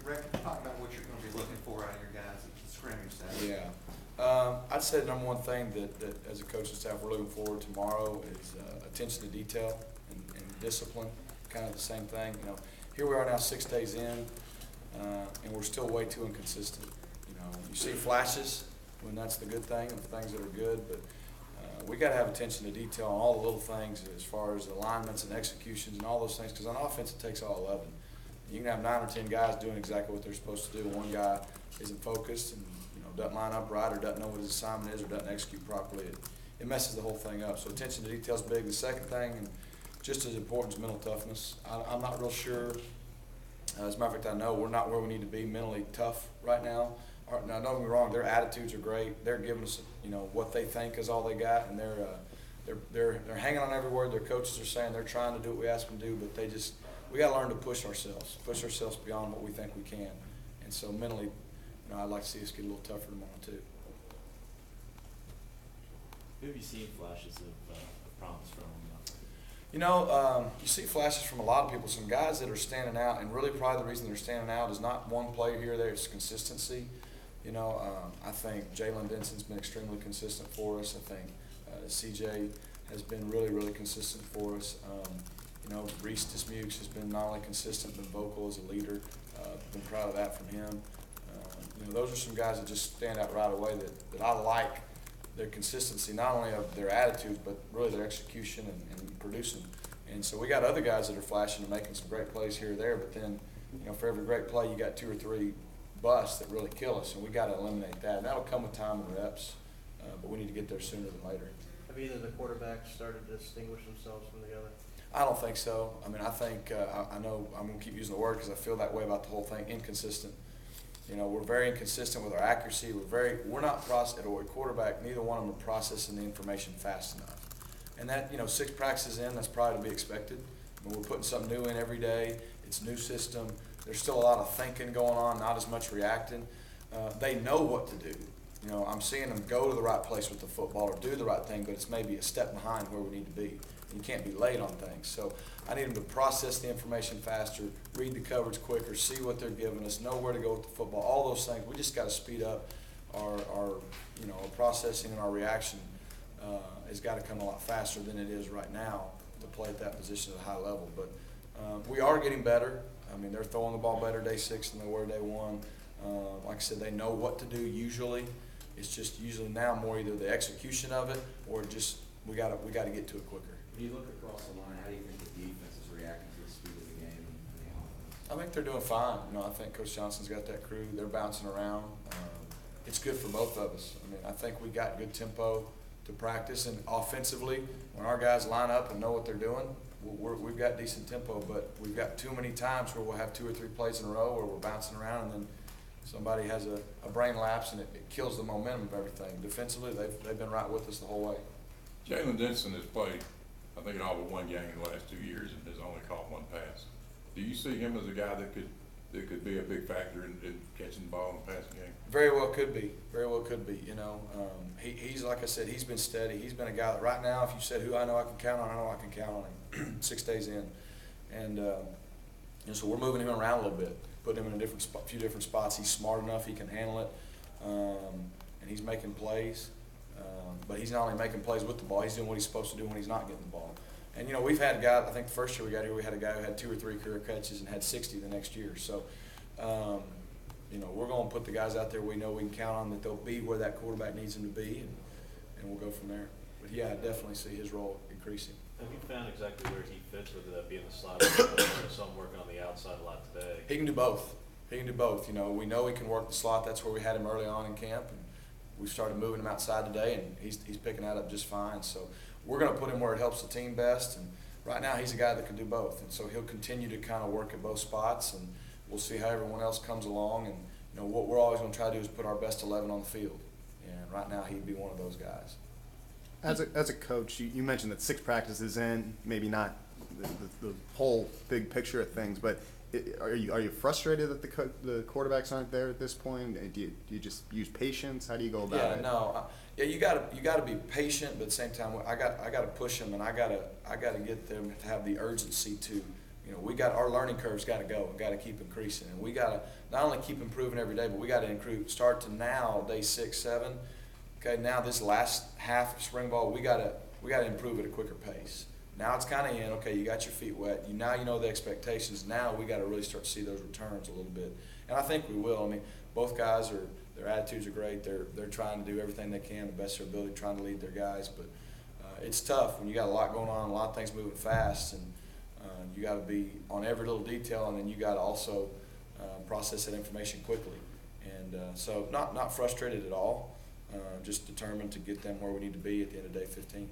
Rhett, talk about what you're going to be looking for out of your guys at the scrimmage Saturday. Yeah. I'd say the number one thing that as a coaching staff we're looking forward to tomorrow is attention to detail and discipline, kind of the same thing. You know, here we are now 6 days in, and we're still way too inconsistent. You know, you see flashes when that's the good thing and the things that are good, but we got to have attention to detail on all the little things as far as alignments and executions and all those things, because on offense it takes all 11. You can have 9 or 10 guys doing exactly what they're supposed to do. One guy isn't focused and doesn't line up right, or doesn't know what his assignment is, or doesn't execute properly. It messes the whole thing up. So attention to detail is big. The second thing, and just as important, is mental toughness. I'm not real sure. As a matter of fact, I know we're not where we need to be mentally tough right now. Now, don't get me wrong; their attitudes are great. They're giving us, what they think is all they got, and they're hanging on every word their coaches are saying. They're trying to do what we ask them to do, but we got to learn to push ourselves beyond what we think we can. And so mentally, I'd like to see us get a little tougher tomorrow too. Who have you seen flashes of promise from? You see flashes from a lot of people. Some guys that are standing out, and really probably the reason they're standing out is not one player here or there. It's consistency. I think Jalen Denson's been extremely consistent for us. I think CJ has been really, really consistent for us. Reese Dismukes has been not only consistent but vocal as a leader. Been proud of that from him. Those are some guys that just stand out right away that I like their consistency, not only of their attitudes, but really their execution and producing. And so we got other guys that are flashing and making some great plays here or there, but then, for every great play, you got 2 or 3 busts that really kill us, and we got to eliminate that. And that'll come with time and reps, but we need to get there sooner than later. Have either of the quarterbacks started to distinguish themselves from the other? I don't think so. I think, I know I'm going to keep using the word because I feel that way about the whole thing, inconsistent. We're very inconsistent with our accuracy. We're not at a quarterback, neither one of them are processing the information fast enough. And that, 6 practices in, that's probably to be expected. We're putting something new in every day. It's a new system. There's still a lot of thinking going on, not as much reacting. They know what to do. I'm seeing them go to the right place with the football or do the right thing, but it's maybe a step behind where we need to be. You can't be late on things. So I need them to process the information faster, read the coverage quicker, see what they're giving us, know where to go with the football, all those things. We just got to speed up our processing and our reaction has got to come a lot faster than it is right now to play at that position at a high level. But we are getting better. They're throwing the ball better day 6 than they were day 1. Like I said, they know what to do usually. It's just usually now more either the execution of it or just we got to get to it quicker. When you look across the line, how do you think the defense is reacting to the speed of the game and the offense? I think they're doing fine. I think Coach Johnson's got that crew. They're bouncing around. It's good for both of us. I think we got good tempo to practice, and offensively, when our guys line up and know what they're doing, we've got decent tempo. But we've got too many times where we'll have 2 or 3 plays in a row where we're bouncing around, and then somebody has a brain lapse, and it kills the momentum of everything. Defensively, they've been right with us the whole way. Jalen Denson has played, I think, in all but 1 game in the last 2 years and has only caught 1 pass. Do you see him as a guy that could be a big factor in catching the ball in the passing game? Very well could be. Very well could be. He's like I said, he's been steady. He's been a guy that right now, if you said who I know I can count on, I know I can count on him 6 days in. And so we're moving him around a little bit, putting him in a few different spots. He's smart enough, he can handle it, and he's making plays. But he's not only making plays with the ball, he's doing what he's supposed to do when he's not getting the ball. And, we've had a guy, I think the first year we got here, we had a guy who had 2 or 3 career catches and had 60 the next year. So, we're going to put the guys out there we know we can count on, that they'll be where that quarterback needs them to be, and we'll go from there. But, yeah, I definitely see his role increasing. Have you found exactly where he fits with being the slot? Some working on the outside a lot today. He can do both. We know he can work the slot. That's where we had him early on in camp. And we started moving him outside today, and he's picking that up just fine. So we're going to put him where it helps the team best. And right now he's a guy that can do both. And so he'll continue to kind of work at both spots, and we'll see how everyone else comes along. And what we're always going to try to do is put our best 11 on the field. And right now he'd be one of those guys. As a coach, you mentioned that 6 practices in, maybe not the whole big picture of things, but are you frustrated that the quarterbacks aren't there at this point? Do you just use patience? How do you go about it? You got to be patient, but at the same time, I got to push them, and I got to get them to have the urgency to you know, we got, our learning curve's got to go. We've got to keep increasing, and we got to not only keep improving every day, but we got to improve. Start to now, day 6, 7. Okay, now this last half of spring ball, we got to improve at a quicker pace. Now it's kind of in. Okay, you got your feet wet. Now you know the expectations. Now we got to really start to see those returns a little bit, and I think we will. I mean, both guys are. Their attitudes are great. They're trying to do everything they can, the best of their ability, trying to lead their guys. But it's tough when you got a lot going on, a lot of things moving fast, and you got to be on every little detail, and then you got to also process that information quickly. And so not frustrated at all, just determined to get them where we need to be at the end of day 15.